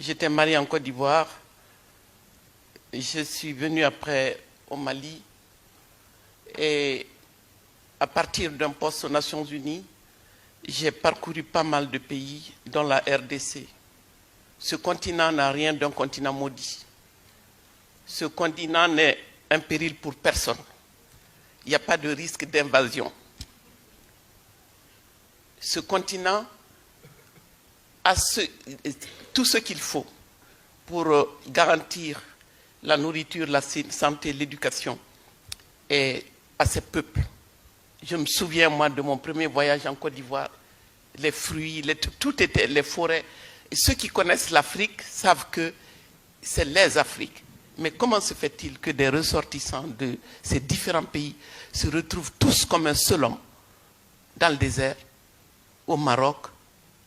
J'étais marié en Côte d'Ivoire. Je suis venu après au Mali. Et à partir d'un poste aux Nations Unies, j'ai parcouru pas mal de pays, dont la RDC. Ce continent n'a rien d'un continent maudit. Ce continent n'est un péril pour personne. Il n'y a pas de risque d'invasion. Ce continent a tout ce qu'il faut pour garantir la nourriture, la santé, l'éducation et à ses peuples. Je me souviens, moi, de mon premier voyage en Côte d'Ivoire, les fruits, tout était, les forêts. Et ceux qui connaissent l'Afrique savent que c'est les Afriques. Mais comment se fait-il que des ressortissants de ces différents pays se retrouvent tous comme un seul homme dans le désert, au Maroc,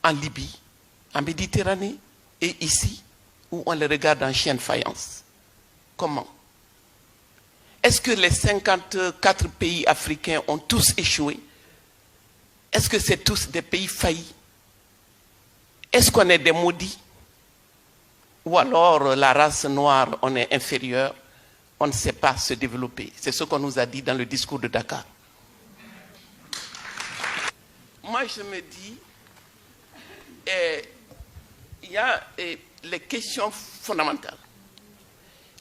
en Libye, en Méditerranée et ici, où on les regarde en chien de faïence? Comment? Est-ce que les 54 pays africains ont tous échoué? Est-ce que c'est tous des pays faillis? Est-ce qu'on est des maudits? Ou alors la race noire, on est inférieur, on ne sait pas se développer. C'est ce qu'on nous a dit dans le discours de Dakar. Moi, je me dis, il y a les questions fondamentales.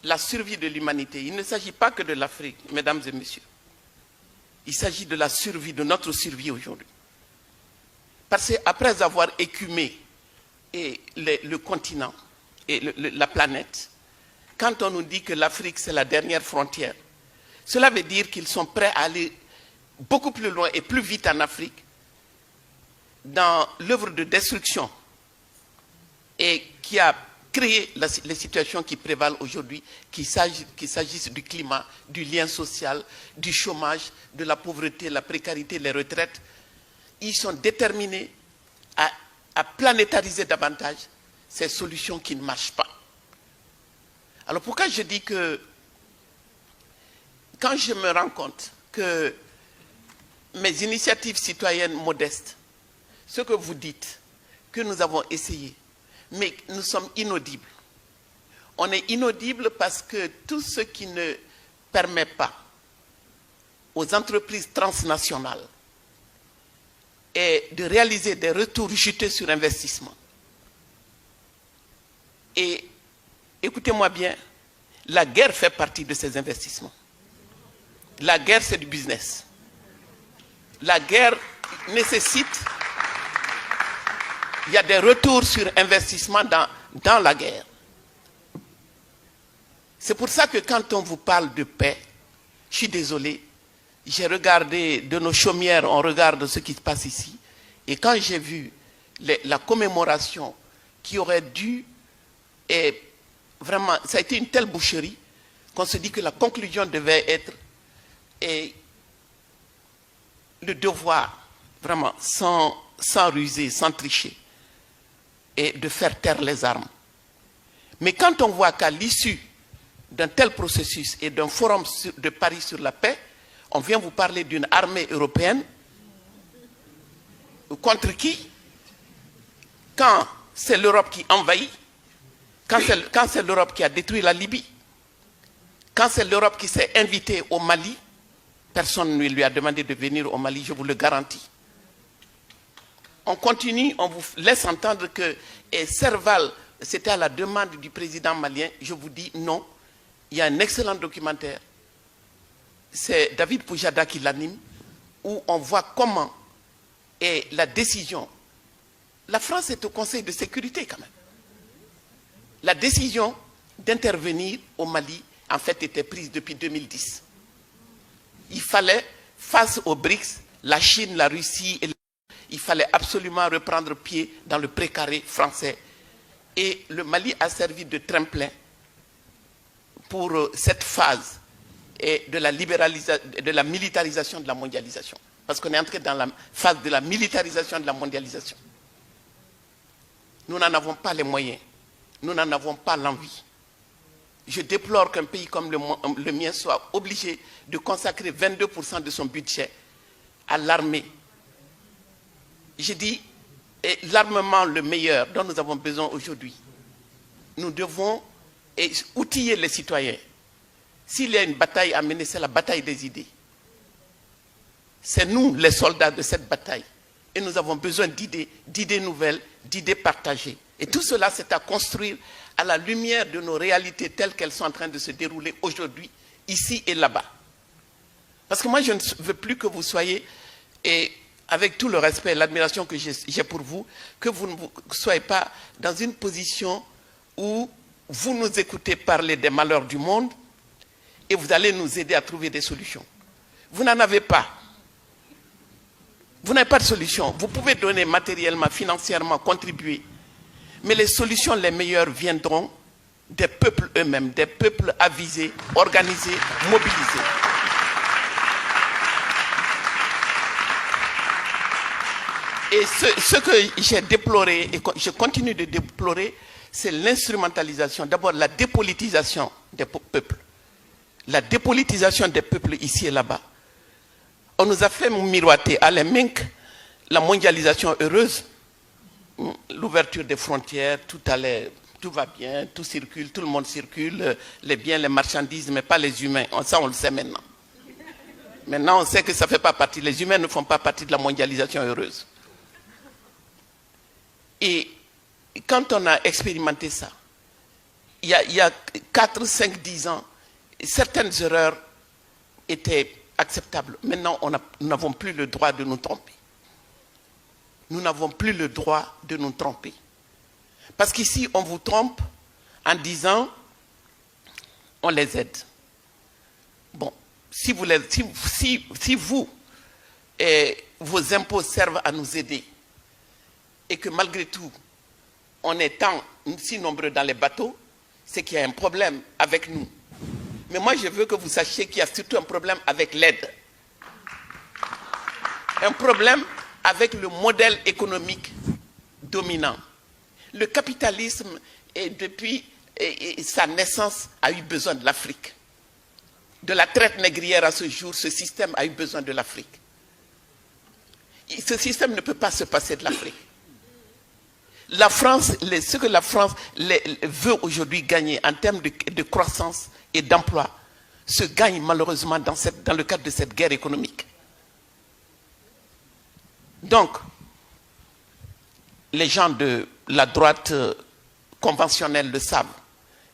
La survie de l'humanité. Il ne s'agit pas que de l'Afrique, mesdames et messieurs. Il s'agit de la survie, de notre survie aujourd'hui. Parce qu'après avoir écumé le continent et la planète, quand on nous dit que l'Afrique c'est la dernière frontière, cela veut dire qu'ils sont prêts à aller beaucoup plus loin et plus vite en Afrique dans l'œuvre de destruction et qui a créé les situations qui prévalent aujourd'hui, qu'il s'agisse du climat, du lien social, du chômage, de la pauvreté, la précarité, les retraites. Ils sont déterminés à planétariser davantage ces solutions qui ne marchent pas. Alors pourquoi je dis que quand je me rends compte que mes initiatives citoyennes modestes, ce que vous dites, que nous avons essayé, mais nous sommes inaudibles. On est inaudibles parce que tout ce qui ne permet pas aux entreprises transnationales est de réaliser des retours juteux sur investissement. Et écoutez-moi bien, la guerre fait partie de ces investissements. La guerre, c'est du business. La guerre nécessite... Il y a des retours sur investissement dans la guerre. C'est pour ça que quand on vous parle de paix, je suis désolé, j'ai regardé de nos chaumières, on regarde ce qui se passe ici, et quand j'ai vu la commémoration qui aurait dû, et vraiment, ça a été une telle boucherie, qu'on se dit que la conclusion devait être le devoir, vraiment, sans ruser, sans tricher, et de faire taire les armes. Mais quand on voit qu'à l'issue d'un tel processus et d'un forum de Paris sur la paix, on vient vous parler d'une armée européenne contre qui? Quand c'est l'Europe qui envahit, quand c'est l'Europe qui a détruit la Libye, quand c'est l'Europe qui s'est invitée au Mali, personne ne lui a demandé de venir au Mali, je vous le garantis. On continue, on vous laisse entendre que Serval, c'était à la demande du président malien. Je vous dis non. Il y a un excellent documentaire. C'est David Poujada qui l'anime, où on voit comment est la décision. La France est au Conseil de sécurité quand même. La décision d'intervenir au Mali, en fait, était prise depuis 2010. Il fallait, face aux BRICS, la Chine, la Russie et il fallait absolument reprendre pied dans le précaré français. Et le Mali a servi de tremplin pour cette phase de la militarisation de la mondialisation. Parce qu'on est entré dans la phase de la militarisation de la mondialisation. Nous n'en avons pas les moyens. Nous n'en avons pas l'envie. Je déplore qu'un pays comme le mien soit obligé de consacrer 22% de son budget à l'armée. Je dis, l'armement le meilleur dont nous avons besoin aujourd'hui, nous devons outiller les citoyens. S'il y a une bataille à mener, c'est la bataille des idées. C'est nous, les soldats de cette bataille. Et nous avons besoin d'idées nouvelles, d'idées partagées. Et tout cela, c'est à construire à la lumière de nos réalités telles qu'elles sont en train de se dérouler aujourd'hui, ici et là-bas. Parce que moi, je ne veux plus que vous soyez, et avec tout le respect et l'admiration que j'ai pour vous, que vous ne soyez pas dans une position où vous nous écoutez parler des malheurs du monde et vous allez nous aider à trouver des solutions. Vous n'en avez pas. Vous n'avez pas de solution. Vous pouvez donner matériellement, financièrement, contribuer. Mais les solutions les meilleures viendront des peuples eux-mêmes, des peuples avisés, organisés, mobilisés. Et ce que j'ai déploré, et que je continue de déplorer, c'est l'instrumentalisation, d'abord la dépolitisation des peuples. La dépolitisation des peuples ici et là-bas. On nous a fait miroiter à l'EMINC la mondialisation heureuse, l'ouverture des frontières, tout va bien, tout circule, tout le monde circule, les biens, les marchandises, mais pas les humains. Ça, on le sait maintenant. Maintenant, on sait que ça ne fait pas partie, les humains ne font pas partie de la mondialisation heureuse. Et quand on a expérimenté ça, il y a 4, 5, 10 ans, certaines erreurs étaient acceptables. Maintenant, nous n'avons plus le droit de nous tromper. Nous n'avons plus le droit de nous tromper. Parce qu'ici, on vous trompe en disant, on les aide. Bon, si vous et vos impôts servent à nous aider, et que malgré tout, on est si nombreux dans les bateaux, c'est qu'il y a un problème avec nous. Mais moi, je veux que vous sachiez qu'il y a surtout un problème avec l'aide. Un problème avec le modèle économique dominant. Le capitalisme, depuis sa naissance, a eu besoin de l'Afrique. De la traite négrière à ce jour, ce système a eu besoin de l'Afrique. Ce système ne peut pas se passer de l'Afrique. La France, ce que la France veut aujourd'hui gagner en termes de croissance et d'emploi, se gagne malheureusement dans le cadre de cette guerre économique. Donc, les gens de la droite conventionnelle le savent,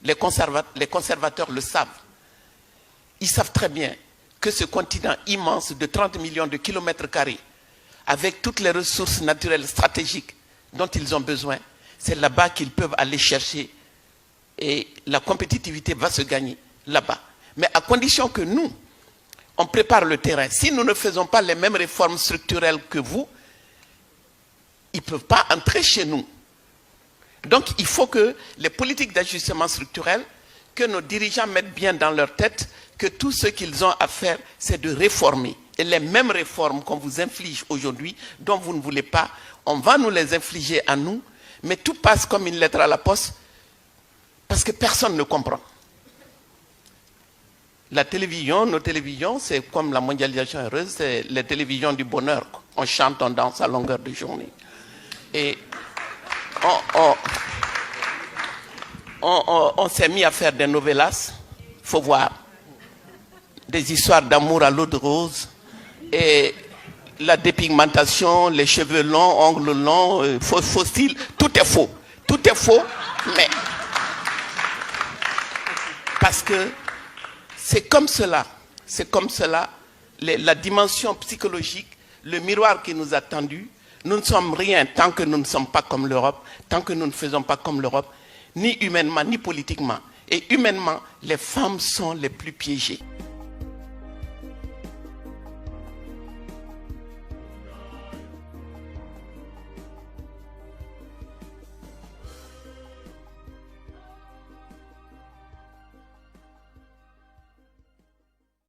les conservateurs le savent. Ils savent très bien que ce continent immense de 30 millions de kilomètres carrés, avec toutes les ressources naturelles stratégiques dont ils ont besoin, c'est là-bas qu'ils peuvent aller chercher et la compétitivité va se gagner là-bas. Mais à condition que nous, on prépare le terrain. Si nous ne faisons pas les mêmes réformes structurelles que vous, ils ne peuvent pas entrer chez nous. Donc il faut que les politiques d'ajustement structurel, que nos dirigeants mettent bien dans leur tête que tout ce qu'ils ont à faire, c'est de réformer. Et les mêmes réformes qu'on vous inflige aujourd'hui, dont vous ne voulez pas, on va nous les infliger à nous, mais tout passe comme une lettre à la poste, parce que personne ne comprend. La télévision, nos télévisions, c'est comme la mondialisation heureuse, c'est les télévisions du bonheur. On chante, on danse à longueur de journée. Et on s'est mis à faire des novellas, il faut voir, des histoires d'amour à l'eau de rose, et la dépigmentation, les cheveux longs, ongles longs, faux style, tout est faux. Tout est faux, mais parce que c'est comme cela, la dimension psychologique, le miroir qui nous a tendu. Nous ne sommes rien tant que nous ne sommes pas comme l'Europe, tant que nous ne faisons pas comme l'Europe, ni humainement, ni politiquement. Et humainement, les femmes sont les plus piégées.